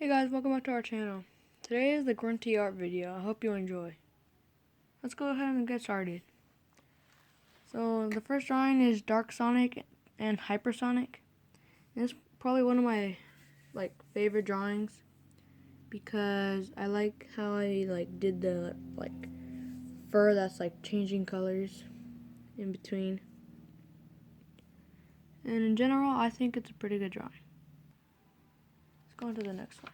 Hey guys, welcome back to our channel. Today is the Grunty art video. I hope you enjoy. Let's go ahead and get started. So the first drawing is Dark Sonic and Hypersonic. And it's probably one of my favorite drawings because I like how I did the fur that's changing colors in between. And in general, I think it's a pretty good drawing. Let's go on to the next one.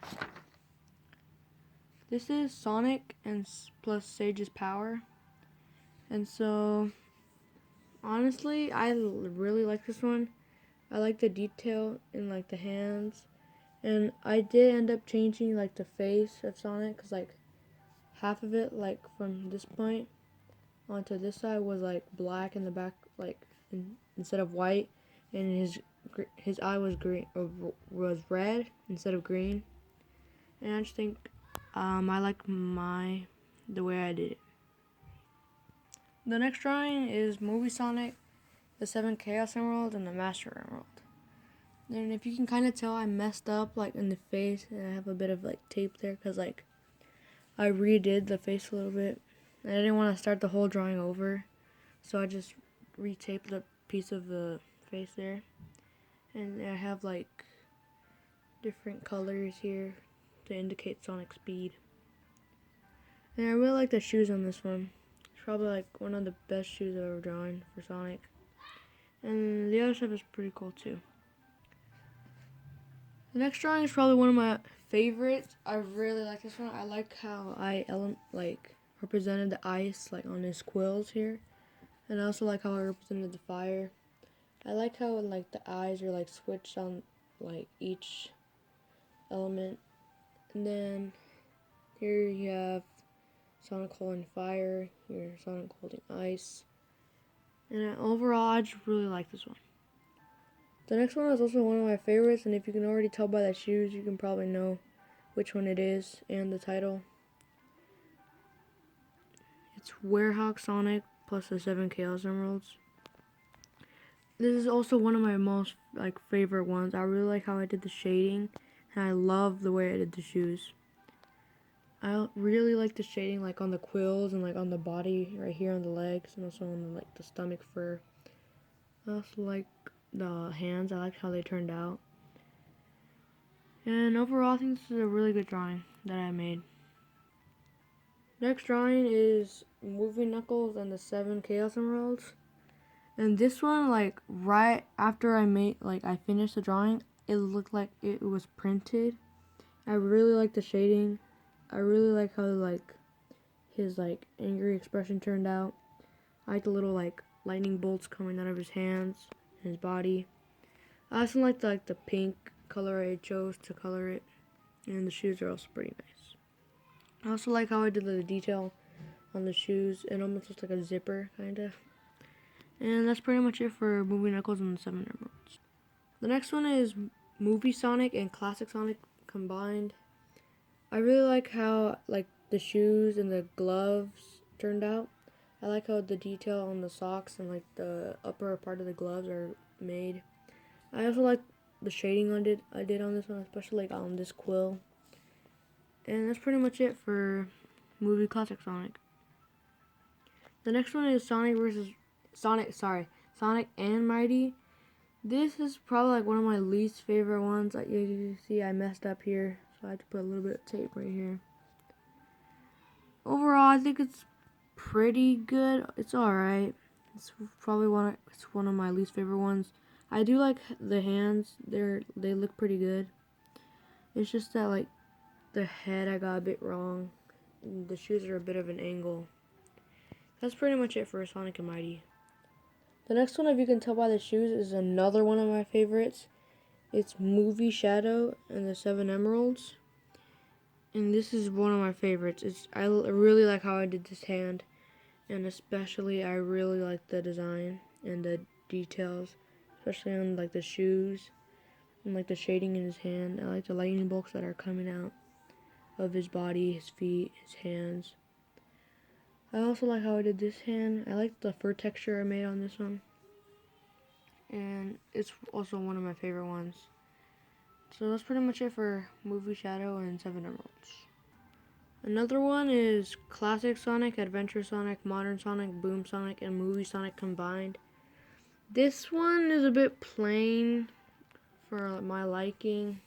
This is Sonic and plus Sage's power. And so, honestly, I really like this one. I like the detail in the hands. And I did end up changing the face of Sonic, because half of it, from this point onto this side was black in the back, instead of white, and his eye was green, or was red instead of green. And I just think I like the way I did it. The next drawing is Movie Sonic, the 7 Chaos Emeralds, and the Master Emerald. And if you can kind of tell, I messed up in the face, and I have a bit of tape there because I redid the face a little bit. And I didn't want to start the whole drawing over, so I just retaped the piece of the face there. And I have different colors here to indicate Sonic's speed. And I really like the shoes on this one. It's probably one of the best shoes I've ever drawn for Sonic. And the other stuff is pretty cool too. The next drawing is probably one of my favorites. I really like this one. I like how I represented the ice on his quills here. And I also like how I represented the fire. I like how the eyes are switched on each element. And then here you have Sonic holding fire, here Sonic holding ice. And overall, I just really like this one. The next one is also one of my favorites, and if you can already tell by the shoes, you can probably know which one it is and the title. It's Werehog Sonic plus the 7 Chaos Emeralds. This is also one of my most favorite ones. I really like how I did the shading, and I love the way I did the shoes. I really like the shading on the quills and on the body right here on the legs, and also on the stomach fur. I also like the hands. I like how they turned out. And overall, I think this is a really good drawing that I made. Next drawing is Movie Knuckles and the 7 Chaos Emeralds. And this one, right after I finished the drawing, it looked like it was printed. I really like the shading. I really like how his angry expression turned out. I like the little lightning bolts coming out of his hands and his body. I also like the pink color I chose to color it, and the shoes are also pretty nice. I also like how I did the detail on the shoes. It almost looks like a zipper kinda. And that's pretty much it for Movie Knuckles and the 7 Emeralds. The next one is Movie Sonic and Classic Sonic combined. I really like how the shoes and the gloves turned out. I like how the detail on the socks and the upper part of the gloves are made. I also like the shading I did on this one, especially on this quill. And that's pretty much it for Movie Classic Sonic. The next one is Sonic and Mighty. This is probably one of my least favorite ones. You see I messed up here, so I had to put a little bit of tape right here. Overall, I think it's pretty good. It's alright. It's probably one of my least favorite ones. I do like the hands. They look pretty good. It's just that the head I got a bit wrong. The shoes are a bit of an angle. That's pretty much it for Sonic and Mighty. The next one, if you can tell by the shoes, is another one of my favorites. It's Movie Shadow and the 7 Emeralds. And this is one of my favorites. I really like how I did this hand. And especially, I really like the design and the details. Especially on the shoes and the shading in his hand. I like the lightning bolts that are coming out of his body, his feet, his hands. I also like how I did this hand. I like the fur texture I made on this one. And it's also one of my favorite ones. So that's pretty much it for Movie Shadow and Seven Emeralds. Another one is Classic Sonic, Adventure Sonic, Modern Sonic, Boom Sonic, and Movie Sonic combined. This one is a bit plain for my liking.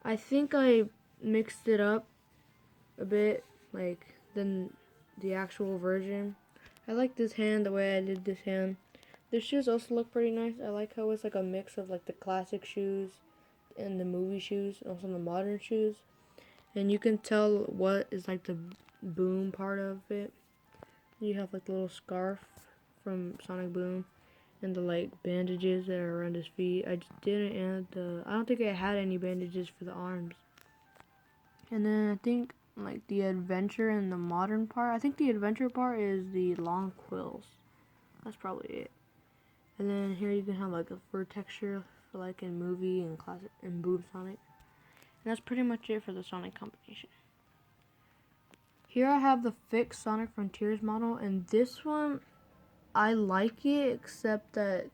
I think I mixed it up a bit, like, than the actual version. I like this hand, the way I did this hand. The shoes also look pretty nice. I like how it's like a mix of like the classic shoes and the movie shoes, and also the modern shoes. And you can tell what is like the Boom part of it. You have like the little scarf from Sonic Boom, and the like bandages that are around his feet. I just didn't add I don't think I had any bandages for the arms. And then I think like the adventure and the modern part, I think the adventure part is the long quills. That's probably it. And then here you can have like a fur texture for like in movie and classic and Boom Sonic. And that's pretty much it for the Sonic combination. Here I have the fixed Sonic Frontiers model, and this one I like it, except that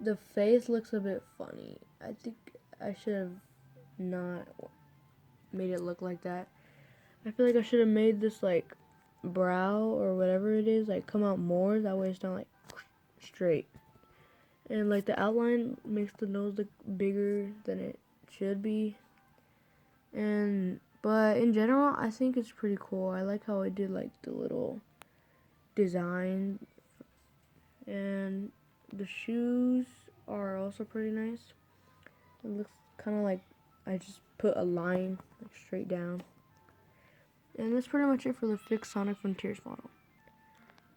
the face looks a bit funny. I think I should have not made it look like that. I feel like I should have made this like brow or whatever it is like come out more. That way it's not like straight. And like the outline makes the nose look bigger than it should be. But in general, I think it's pretty cool. I like how it did like the little design, and the shoes are also pretty nice. It looks kind of like I just put a line like straight down. And that's pretty much it for the fixed Sonic Frontiers model.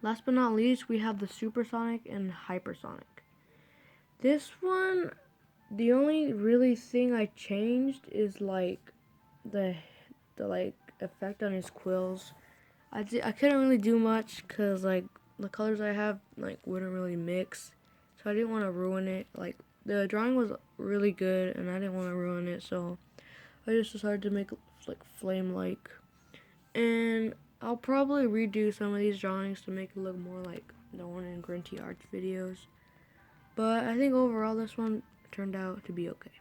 Last but not least, we have the Supersonic and Hypersonic. This one, the only really thing I changed is like the like effect on his quills. I couldn't really do much because like the colors I have like wouldn't really mix, so I didn't want to ruin it. Like the drawing was really good and I didn't want to ruin it, so I just decided to make like flame like. And I'll probably redo some of these drawings to make it look more like the one in Grunty Arts videos. But I think overall this one turned out to be okay.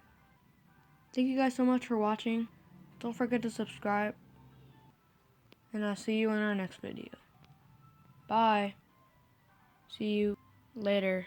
Thank you guys so much for watching. Don't forget to subscribe. And I'll see you in our next video. Bye. See you later.